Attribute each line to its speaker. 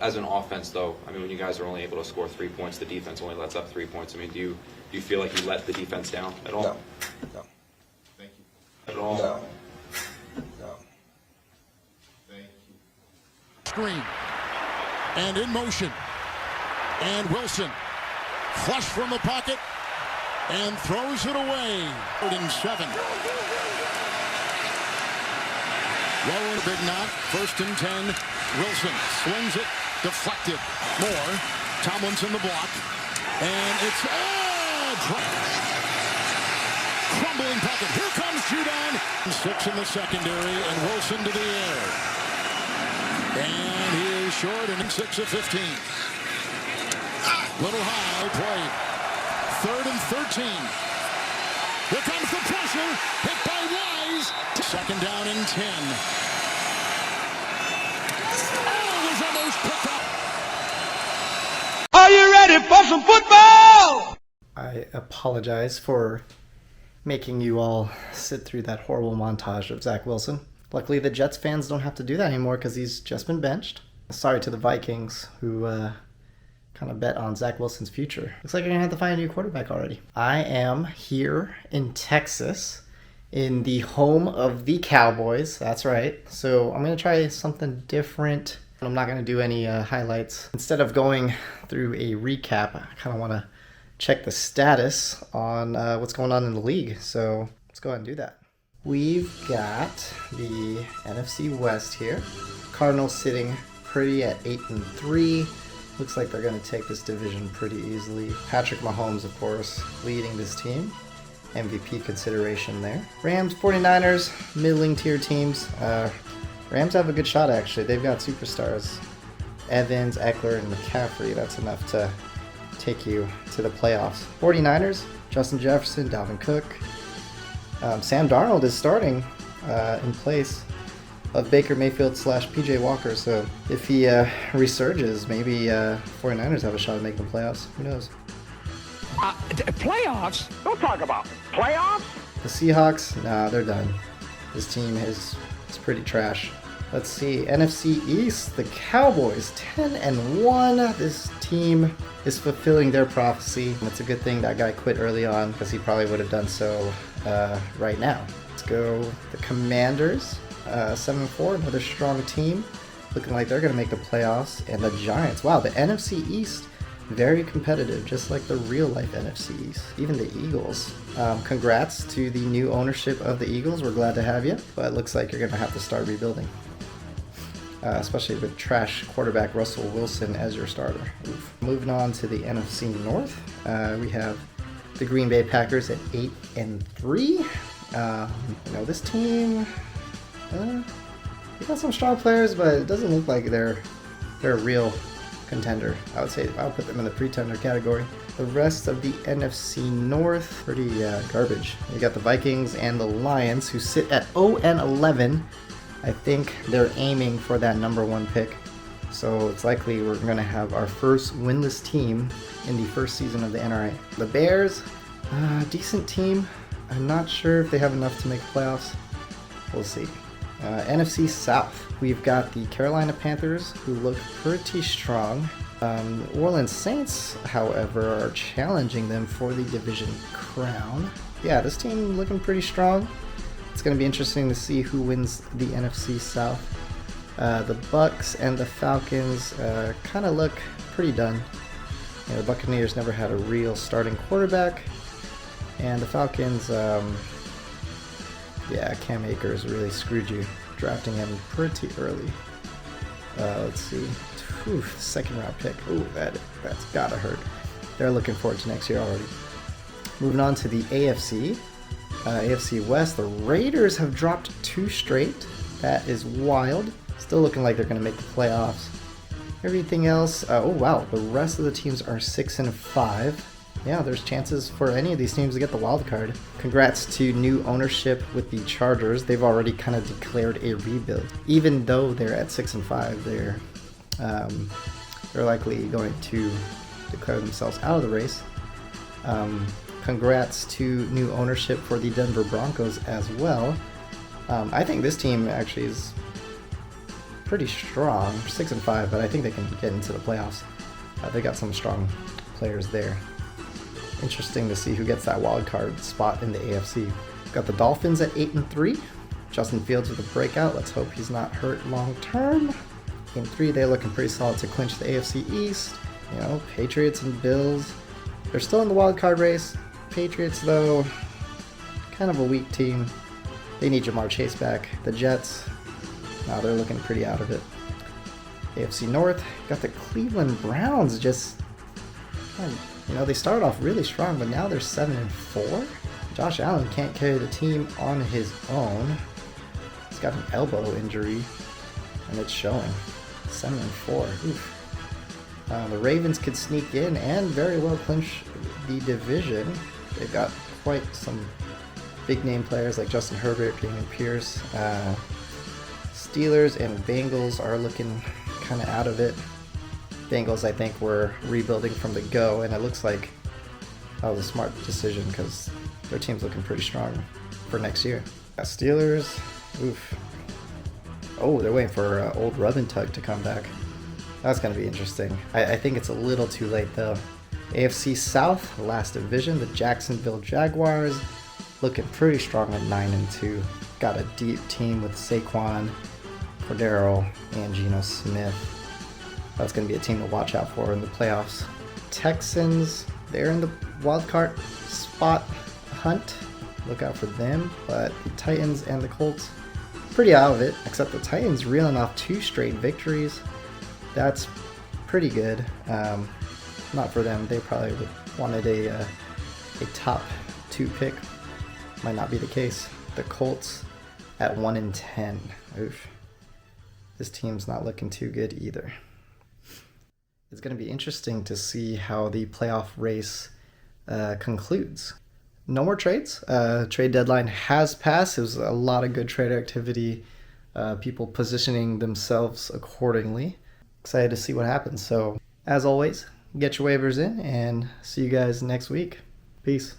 Speaker 1: as an offense, though, I mean, when you guys are only able to score 3 points, the defense only lets up 3 points. I mean, do you feel like you let the defense down at all?
Speaker 2: No.
Speaker 1: Thank you. At all?
Speaker 2: No.
Speaker 1: Thank you.
Speaker 3: Screen. And in motion. And Wilson. Flush from the pocket. And throws it away. 3rd and 7. Low, big knock. 1st and 10. Wilson swings it. Deflected. Moore. Tomlinson the block. And it's crumbling pocket. Here comes Judon. 6 in the secondary. And Wilson to the air. And he is short. And 6 of 15. Little high played. 3rd and 13. Here comes the pressure. Hit by Wise. 2nd down and 10. Oh, was almost picked up.
Speaker 4: Are you ready for some football?
Speaker 5: I apologize for making you all sit through that horrible montage of Zach Wilson. Luckily, the Jets fans don't have to do that anymore because he's just been benched. Sorry to the Vikings who kind of bet on Zach Wilson's future. Looks like you're going to have to find a new quarterback already. I am here in Texas, in the home of the Cowboys. That's right. So I'm going to try something different. I'm not going to do any highlights. Instead of going through a recap, I kind of want to check the status on what's going on in the league. So let's go ahead and do that. We've got the NFC West here. Cardinals sitting pretty at 8-3. Looks like they're going to take this division pretty easily. Patrick Mahomes, of course, leading this team. MVP consideration there. Rams, 49ers, middling tier teams. Rams have a good shot, actually. They've got superstars. Evans, Eckler, and McCaffrey. That's enough to take you to the playoffs. 49ers, Justin Jefferson, Dalvin Cook. Sam Darnold is starting in place of Baker Mayfield / PJ Walker. So if he resurges, maybe 49ers have a shot at making the playoffs. Who knows?
Speaker 4: Playoffs? Don't talk about playoffs.
Speaker 5: The Seahawks, nah, they're done. This team is pretty trash. Let's see, NFC East, the Cowboys, 10-1. This team is fulfilling their prophecy. It's a good thing that guy quit early on because he probably would have done so right now. Let's go the Commanders, 7-4, another strong team. Looking like they're going to make the playoffs. And the Giants, wow, the NFC East, very competitive, just like the real-life NFC East. Even the Eagles. Congrats to the new ownership of the Eagles. We're glad to have you, but it looks like you're going to have to start rebuilding. Especially with trash quarterback Russell Wilson as your starter. Oof. Moving on to the NFC North, we have the Green Bay Packers at 8-3. This team, they got some strong players, but it doesn't look like they're a real contender. I would say I'll put them in the pretender category. The rest of the NFC North, pretty garbage. You got the Vikings and the Lions, who sit at 0-11. I think they're aiming for that #1 pick. So it's likely we're going to have our first winless team in the first season of the NRA. The Bears, decent team. I'm not sure if they have enough to make the playoffs. We'll see. NFC South, we've got the Carolina Panthers, who look pretty strong. New Orleans Saints, however, are challenging them for the division crown. Yeah, this team looking pretty strong. It's going to be interesting to see who wins the NFC South. The Bucks and the Falcons kind of look pretty done. The Buccaneers never had a real starting quarterback. And the Falcons, Cam Akers really screwed you, drafting him pretty early. Let's see. Second round pick. Ooh, that's gotta hurt. They're looking forward to next year already. Moving on to the AFC. AFC West, the Raiders have dropped 2 straight. That is wild. Still looking like they're going to make the playoffs. Everything else, the rest of the teams are 6-5. Yeah, there's chances for any of these teams to get the wild card. Congrats to new ownership with the Chargers. They've already kind of declared a rebuild. Even though they're at 6-5, they're likely going to declare themselves out of the race. Congrats to new ownership for the Denver Broncos as well. I think this team actually is pretty strong, 6-5, but I think they can get into the playoffs. They got some strong players there. Interesting to see who gets that wild card spot in the AFC. Got the Dolphins at 8-3. Justin Fields with a breakout. Let's hope he's not hurt long term. Game 3, they're looking pretty solid to clinch the AFC East. You know, Patriots and Bills, they're still in the wild card race. Patriots, though, kind of a weak team. They need Jamar Chase back. The Jets, now they're looking pretty out of it. AFC North, got the Cleveland Browns. Just, you know, they started off really strong, but now they're 7-4. Josh Allen can't carry the team on his own. He's got an elbow injury, and it's showing. 7-4. Oof. The Ravens could sneak in and very well clinch the division. They've got quite some big name players like Justin Herbert, Dameon Pierce. Steelers and Bengals are looking kind of out of it. Bengals, I think, were rebuilding from the go, and it looks like that was a smart decision because their team's looking pretty strong for next year. Steelers, oof. Oh, they're waiting for old Rub and Tug to come back. That's going to be interesting. I think it's a little too late, though. AFC South, last division, the Jacksonville Jaguars, looking pretty strong at 9-2. Got a deep team with Saquon, Cordero, and Geno Smith. That's going to be a team to watch out for in the playoffs. Texans, they're in the wildcard spot hunt. Look out for them. But the Titans and the Colts, pretty out of it, except the Titans reeling off 2 straight victories. That's pretty good. Not for them. They probably would wanted a top 2 pick. Might not be the case. The Colts at 1-10. Oof. This team's not looking too good either. It's going to be interesting to see how the playoff race concludes. No more trades. Trade deadline has passed. It was a lot of good trade activity. People positioning themselves accordingly. Excited to see what happens. So, as always, get your waivers in and see you guys next week. Peace.